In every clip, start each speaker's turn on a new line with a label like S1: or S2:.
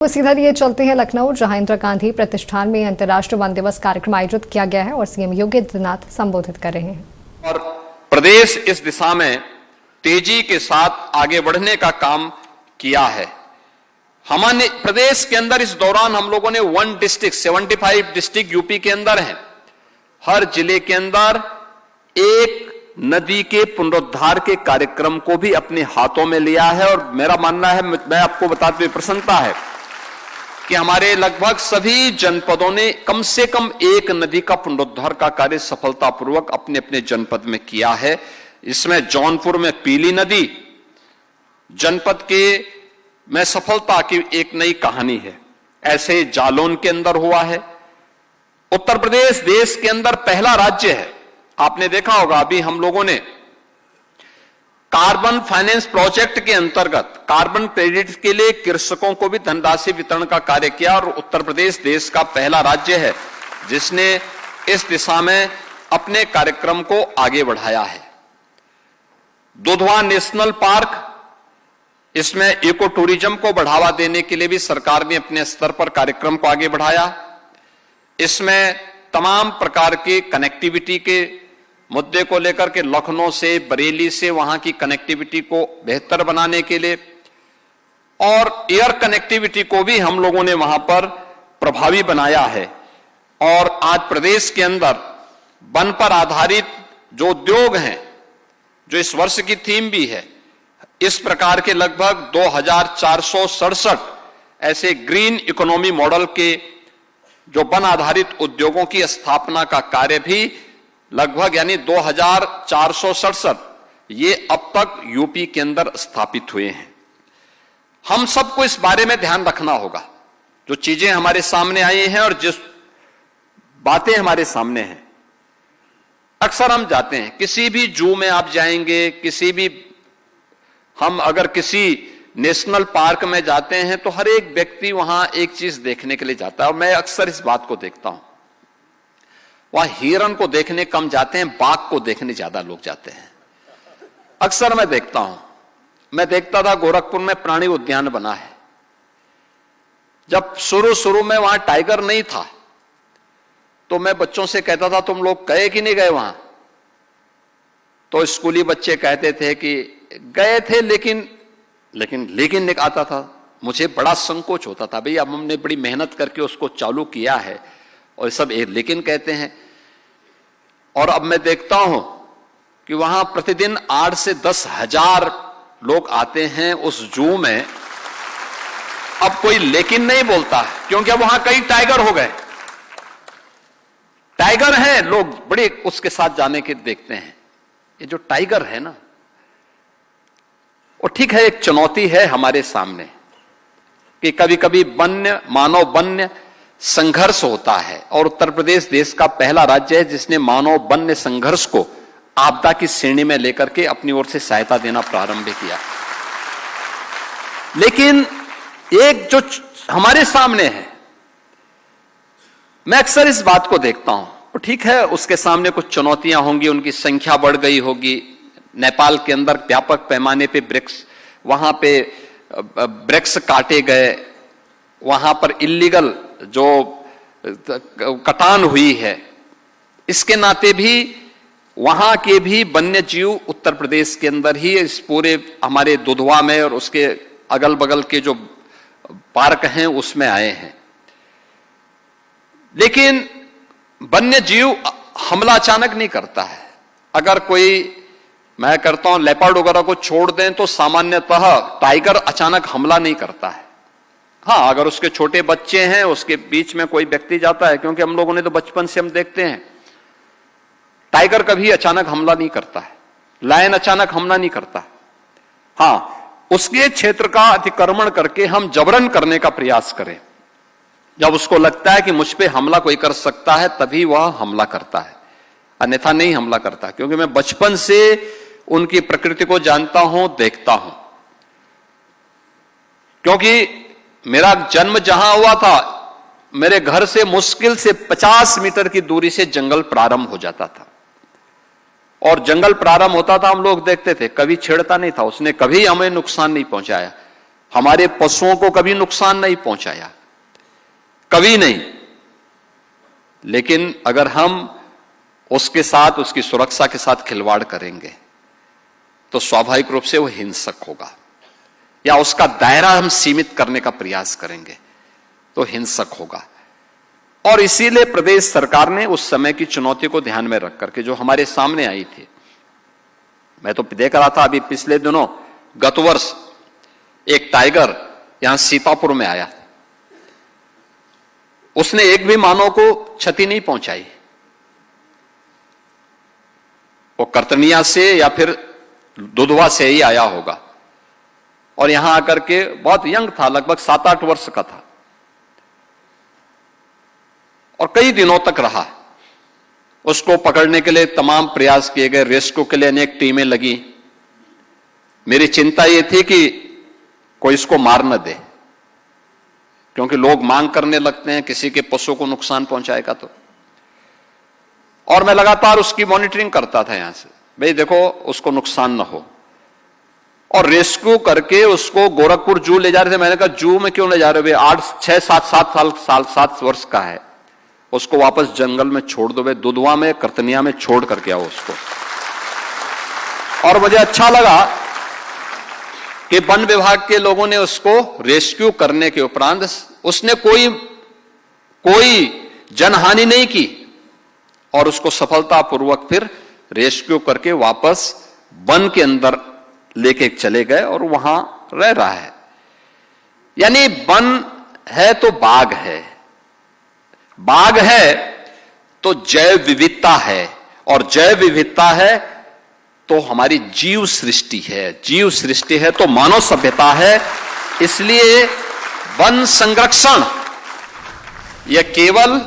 S1: वो सीधा लिए चलते हैं लखनऊ, जहां इंदिरा गांधी प्रतिष्ठान में अंतर्राष्ट्रीय वन दिवस कार्यक्रम आयोजित किया गया है और सीएम योगी आदित्यनाथ संबोधित कर रहे हैं।
S2: और प्रदेश इस दिशा में तेजी के साथ आगे बढ़ने का काम किया है। हमारे प्रदेश के अंदर इस दौरान हम लोगों ने 1 डिस्ट्रिक्ट 75 डिस्ट्रिक्ट यूपी के अंदर हैं। हर जिले के अंदर एक नदी के पुनरुद्धार के कार्यक्रम को भी अपने हाथों में लिया है और मेरा मानना है, मैं आपको बताते हुए प्रसन्नता है कि हमारे लगभग सभी जनपदों ने कम से कम एक नदी का पुनरुद्धार का कार्य सफलतापूर्वक अपने अपने जनपद में किया है। इसमें जौनपुर में पीली नदी जनपद के में सफलता की एक नई कहानी है। ऐसे जालौन के अंदर हुआ है। उत्तर प्रदेश देश के अंदर पहला राज्य है। आपने देखा होगा, अभी हम लोगों ने कार्बन फाइनेंस प्रोजेक्ट के अंतर्गत कार्बन क्रेडिट के लिए कृषकों को भी धनराशि वितरण का कार्य किया और उत्तर प्रदेश देश का पहला राज्य है जिसने इस दिशा में अपने कार्यक्रम को आगे बढ़ाया है। दुधवा नेशनल पार्क, इसमें इको टूरिज्म को बढ़ावा देने के लिए भी सरकार ने अपने स्तर पर कार्यक्रम को आगे बढ़ाया। इसमें तमाम प्रकार के कनेक्टिविटी के मुद्दे को लेकर के लखनऊ से बरेली से वहां की कनेक्टिविटी को बेहतर बनाने के लिए और एयर कनेक्टिविटी को भी हम लोगों ने वहां पर प्रभावी बनाया है। और आज प्रदेश के अंदर वन पर आधारित जो उद्योग हैं, जो इस वर्ष की थीम भी है, इस प्रकार के लगभग 2467 ऐसे ग्रीन इकोनॉमी मॉडल के जो वन आधारित उद्योगों की स्थापना का कार्य भी लगभग यानी 2467 ये अब तक यूपी के अंदर स्थापित हुए हैं। हम सबको इस बारे में ध्यान रखना होगा। जो चीजें हमारे सामने आई हैं और जिस बातें हमारे सामने हैं, अक्सर हम जाते हैं किसी भी जू में आप जाएंगे, हम अगर किसी नेशनल पार्क में जाते हैं तो हर एक व्यक्ति वहां एक चीज देखने के लिए जाता है और मैं अक्सर इस बात को देखता हूं, वहां हिरण को देखने कम जाते हैं, बाघ को देखने ज्यादा लोग जाते हैं। अक्सर मैं देखता था गोरखपुर में प्राणी उद्यान बना है। जब शुरू में वहां टाइगर नहीं था तो मैं बच्चों से कहता था तुम लोग गए कि नहीं गए वहां, तो स्कूली बच्चे कहते थे कि गए थे लेकिन आता था। मुझे बड़ा संकोच होता था, भाई अब हमने बड़ी मेहनत करके उसको चालू किया है और सब लेकिन कहते हैं। और अब मैं देखता हूं कि वहां प्रतिदिन 8 से 10 हजार लोग आते हैं उस जू में। अब कोई लेकिन नहीं बोलता क्योंकि अब वहां कई टाइगर हो गए। टाइगर हैं, लोग बड़े उसके साथ जाने के देखते हैं। ये जो टाइगर है ना, वो ठीक है, एक चुनौती है हमारे सामने कि कभी कभी मानव वन्य संघर्ष होता है और उत्तर प्रदेश देश का पहला राज्य है जिसने मानव वन्य संघर्ष को आपदा की श्रेणी में लेकर के अपनी ओर से सहायता देना प्रारंभ किया। लेकिन एक जो हमारे सामने है, मैं अक्सर इस बात को देखता हूं, तो ठीक है उसके सामने कुछ चुनौतियां होंगी, उनकी संख्या बढ़ गई होगी। नेपाल के अंदर व्यापक पैमाने पे वहां पे वृक्ष काटे गए, वहां पर इल्लीगल जो कटान हुई है, इसके नाते भी वहां के भी वन्य जीव उत्तर प्रदेश के अंदर ही इस पूरे हमारे दुधवा में और उसके अगल बगल के जो पार्क हैं उसमें आए हैं। लेकिन वन्य जीव हमला अचानक नहीं करता है। अगर कोई, मैं करता हूं, लेपर्ड वगैरह को छोड़ दें तो सामान्यतः टाइगर अचानक हमला नहीं करता है। हाँ, अगर उसके छोटे बच्चे हैं, उसके बीच में कोई व्यक्ति जाता है, क्योंकि हम लोगों ने तो बचपन से हम देखते हैं टाइगर कभी अचानक हमला नहीं करता है, लायन अचानक हमला नहीं करता। हाँ, उसके क्षेत्र का अतिक्रमण करके हम जबरन करने का प्रयास करें। जब उसको लगता है कि मुझ पे हमला कोई कर सकता है तभी वह हमला करता है, अन्यथा नहीं हमला करता। क्योंकि मैं बचपन से उनकी प्रकृति को जानता हूं, देखता हूं। क्योंकि मेरा जन्म जहां हुआ था, मेरे घर से मुश्किल से 50 मीटर की दूरी से जंगल प्रारंभ हो जाता था और जंगल प्रारंभ होता था, हम लोग देखते थे, कभी छेड़ता नहीं था, उसने कभी हमें नुकसान नहीं पहुंचाया। हमारे पशुओं को कभी नुकसान नहीं पहुंचाया, कभी नहीं। लेकिन अगर हम उसके साथ, उसकी सुरक्षा के साथ खिलवाड़ करेंगे तो स्वाभाविक रूप से वो हिंसक होगा, या उसका दायरा हम सीमित करने का प्रयास करेंगे तो हिंसक होगा। और इसीलिए प्रदेश सरकार ने उस समय की चुनौती को ध्यान में रख करके जो हमारे सामने आई थी, मैं तो देख रहा था अभी पिछले दिनों, गत वर्ष एक टाइगर यहां सीतापुर में आया, उसने एक भी मानव को क्षति नहीं पहुंचाई। वो कर्तनिया से या फिर दुधवा से ही आया होगा, और यहां आकर के बहुत यंग था, लगभग 7-8 वर्ष का था, और कई दिनों तक रहा। उसको पकड़ने के लिए तमाम प्रयास किए गए, रेस्क्यू के लिए अनेक टीमें लगी। मेरी चिंता यह थी कि कोई इसको मार न दे, क्योंकि लोग मांग करने लगते हैं किसी के पशु को नुकसान पहुंचाएगा तो। और मैं लगातार उसकी मॉनिटरिंग करता था यहां से, भाई देखो उसको नुकसान ना हो, और रेस्क्यू करके उसको गोरखपुर जू ले जा रहे थे। मैंने कहा जू में क्यों ले जा रहे हो भाई, 7 वर्ष का है, उसको वापस जंगल में छोड़ दो भाई, दुधवा में, कर्तनिया में छोड़ करके आओ उसको। और मुझे अच्छा लगा कि वन विभाग के लोगों ने उसको रेस्क्यू करने के उपरांत उसने कोई जनहानि नहीं की, और उसको सफलतापूर्वक फिर रेस्क्यू करके वापस वन के अंदर लेके चले गए और वहां रह रहा है। यानी वन है तो बाघ है, बाघ है तो जैव विविधता है, और जैव विविधता है तो हमारी जीव सृष्टि है, जीव सृष्टि है तो मानव सभ्यता है। इसलिए वन संरक्षण यह केवल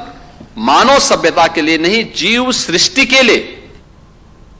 S2: मानव सभ्यता के लिए नहीं, जीव सृष्टि के लिए